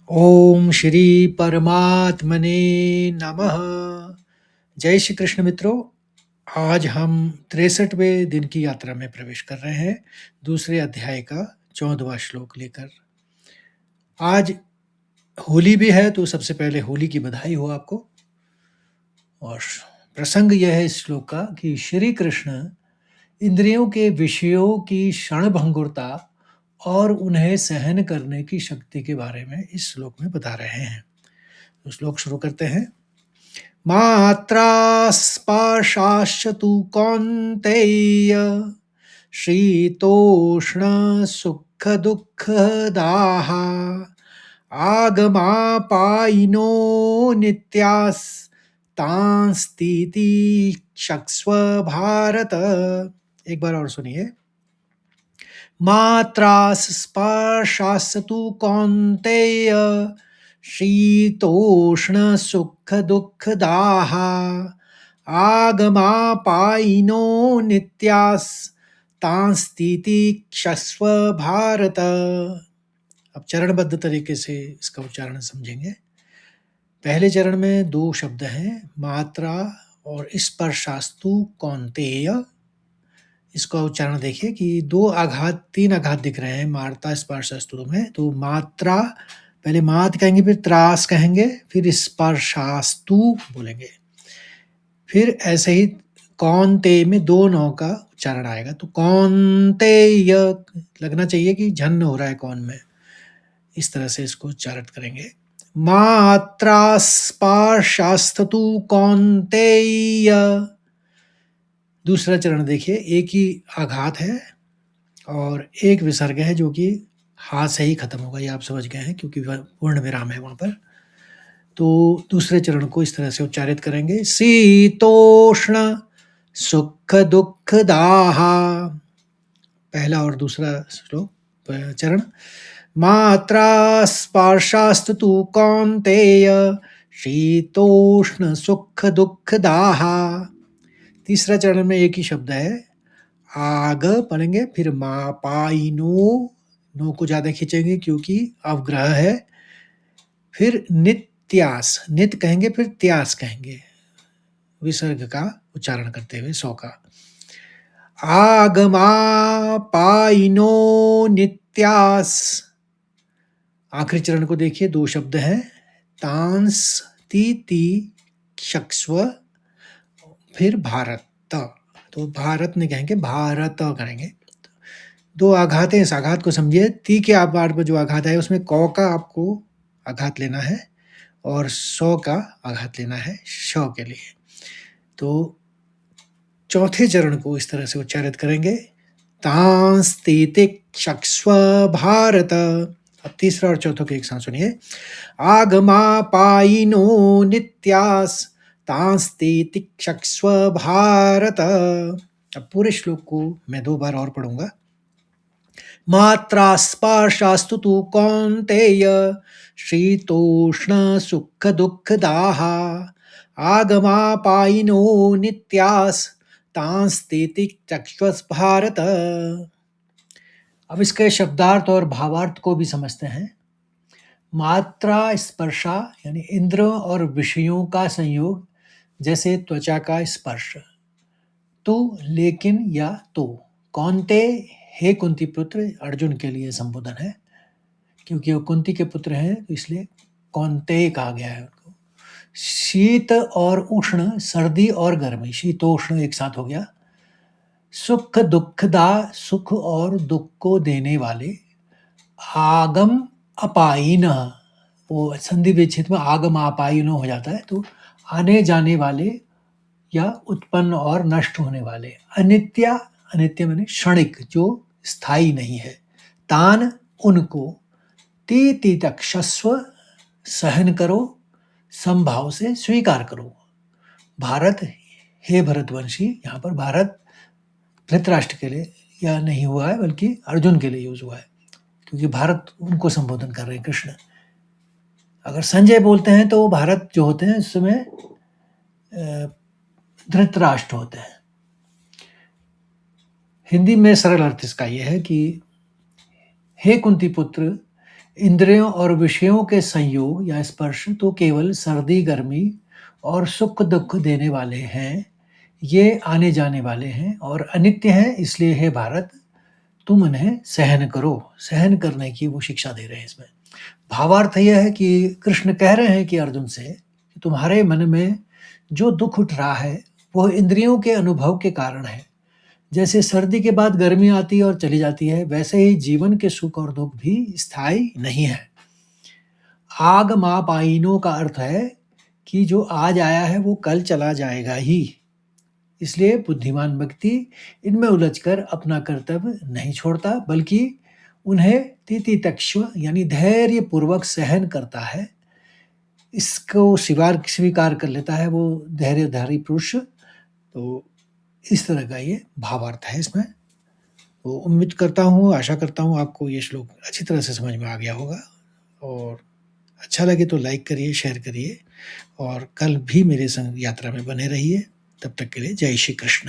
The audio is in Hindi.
ओम श्री परमात्मने नमः। जय श्री कृष्ण मित्रों। आज हम 63वें दिन की यात्रा में प्रवेश कर रहे हैं, दूसरे अध्याय का 14वां श्लोक लेकर। आज होली भी है, तो सबसे पहले होली की बधाई हो आपको। और प्रसंग यह है इस श्लोक का कि श्री कृष्ण इंद्रियों के विषयों की क्षणभंगुरता और उन्हें सहन करने की शक्ति के बारे में इस श्लोक में बता रहे हैं। तो श्लोक शुरू करते हैं। मात्रा स्पर्शाश्च तु कौन्तेय शीतोष्ण सुख दुःखदाः आगमापायिनो नित्यास् तांस्तीति क्षक्स्व भारत। एक बार और सुनिए। मात्रा स्पर्शास्तु कौन्तेय शीतोष्ण सुख दुःखदाः आगमापायिनो नित्यास् तांस्तीति क्षस्व भारत। अब चरणबद्ध तरीके से इसका उच्चारण समझेंगे। पहले चरण में दो शब्द हैं, मात्रा और स्पर्शास्तु कौन्तेय। इसका उच्चारण देखिए कि तीन आघात दिख रहे हैं मात्रा स्पर्शास्तु में। तो मात्रा पहले मात कहेंगे, फिर त्रास कहेंगे, फिर स्पर्शास्तु बोलेंगे। फिर ऐसे ही कौन्ते में दो नौ का उच्चारण आएगा। तो कौन्तेय लगना चाहिए कि झन्न हो रहा है कौन में। इस तरह से इसको उच्चारित करेंगे। मात्रा स्पर्शास्तु कौन्तेय। दूसरा चरण देखिए, एक ही आघात है और एक विसर्ग है जो कि हा से ही खत्म होगा। ये आप समझ गए हैं क्योंकि पूर्ण विराम है वहां पर। तो दूसरे चरण को इस तरह से उच्चारित करेंगे। शीतोष्ण सुख दुःखदाः। पहला और दूसरा श्लोक चरण। मात्रा स्पर्शास्तु तु कौन्तेय शीतोष्ण सुख दुःखदाः। तीसरा चरण में एक ही शब्द है, आग पढ़ेंगे, फिर मा पाइनो, नो को ज्यादा खींचेंगे क्योंकि अवग्रह है। फिर नित्यास, नित कहेंगे, फिर त्यास कहेंगे विसर्ग का उच्चारण करते हुए सौ का। आगमा पाइनो नित्यास। आखिरी चरण को देखिए, दो शब्द हैं, तांस ती क्षक्स्व, फिर भारत। तो भारत नहीं कहेंगे, भारत करेंगे। दो आघात हैं, इस आघात को समझिए। ती के आबार पर जो आघात है उसमें कौ का आपको आघात लेना है और सौ का आघात लेना है श के लिए। तो चौथे चरण को इस तरह से उच्चारित करेंगे, तांस्तीति क्षक्स्व भारत। अब तीसरा और चौथा को एक साथ सुनिए। आगमा पाइनो नित्यास तांस्तीति क्षक्स्व भारत। अब पूरे श्लोक को मैं दो बार और पढ़ूंगा। मात्रा स्पर्शास्तु तु कौन्तेय शीतोष्ण सुख दुःखदाः आगमापायिनो नित्यास् तांस्तीति क्षक्स्व भारत। अब इसके शब्दार्थ और भावार्थ को भी समझते हैं। मात्रा स्पर्शा यानी इंद्र और विषयों का संयोग, जैसे त्वचा का स्पर्श। तो लेकिन या तो। कौन्ते, हे कुंती पुत्र, अर्जुन के लिए संबोधन है क्योंकि वो कुंती के पुत्र हैं, तो इसलिए कौन्ते कहा गया है उनको। शीत और उष्ण, सर्दी और गर्मी, शीतोष्ण एक साथ हो गया। सुख दुःखदा, सुख और दुख को देने वाले। आगम अपायिन, वो संधि विच्छेद में आगम अपायिन हो जाता है, तो आने जाने वाले या उत्पन्न और नष्ट होने वाले। अनित्य, अनित्य माने क्षणिक, जो स्थायी नहीं है। तान, उनको। ती तक क्षस्व, सहन करो, समभाव से स्वीकार करो। भारत, हे भरतवंशी, यहाँ पर भारत धृतराष्ट्र के लिए या नहीं हुआ है बल्कि अर्जुन के लिए यूज हुआ है क्योंकि भारत उनको संबोधन कर रहे हैं कृष्ण। अगर संजय बोलते हैं तो भारत जो होते हैं उस समय धृतराष्ट्र होते हैं। हिंदी में सरल अर्थ इसका यह है कि हे कुंती पुत्र, इंद्रियों और विषयों के संयोग या स्पर्श तो केवल सर्दी गर्मी और सुख दुख देने वाले हैं। ये आने जाने वाले हैं और अनित्य हैं, इसलिए हे भारत तुम इन्हें सहन करो। सहन करने की वो शिक्षा दे रहे हैं इसमें। भावार्थ यह है कि कृष्ण कह रहे हैं कि अर्जुन से कि तुम्हारे मन में जो दुख उठ रहा है वो इंद्रियों के अनुभव के कारण है। जैसे सर्दी के बाद गर्मी आती है और चली जाती है, वैसे ही जीवन के सुख और दुख भी स्थायी नहीं है। आगमापायिनो का अर्थ है कि जो आज आया है वो कल चला जाएगा ही। इसलिए बुद्धिमान व्यक्ति इनमें उलझकर अपना कर्तव्य नहीं छोड़ता, बल्कि उन्हें तितिक्षव यानी धैर्य पूर्वक सहन करता है। इसको स्वीकार कर लेता है वो धैर्यधारी पुरुष। तो इस तरह का ये भावार्थ है इसमें। तो उम्मीद करता हूँ, आशा करता हूँ आपको ये श्लोक अच्छी तरह से समझ में आ गया होगा। और अच्छा लगे तो लाइक करिए, शेयर करिए और कल भी मेरे संग यात्रा में बने रहिए। तब तक के लिए जय श्री कृष्ण।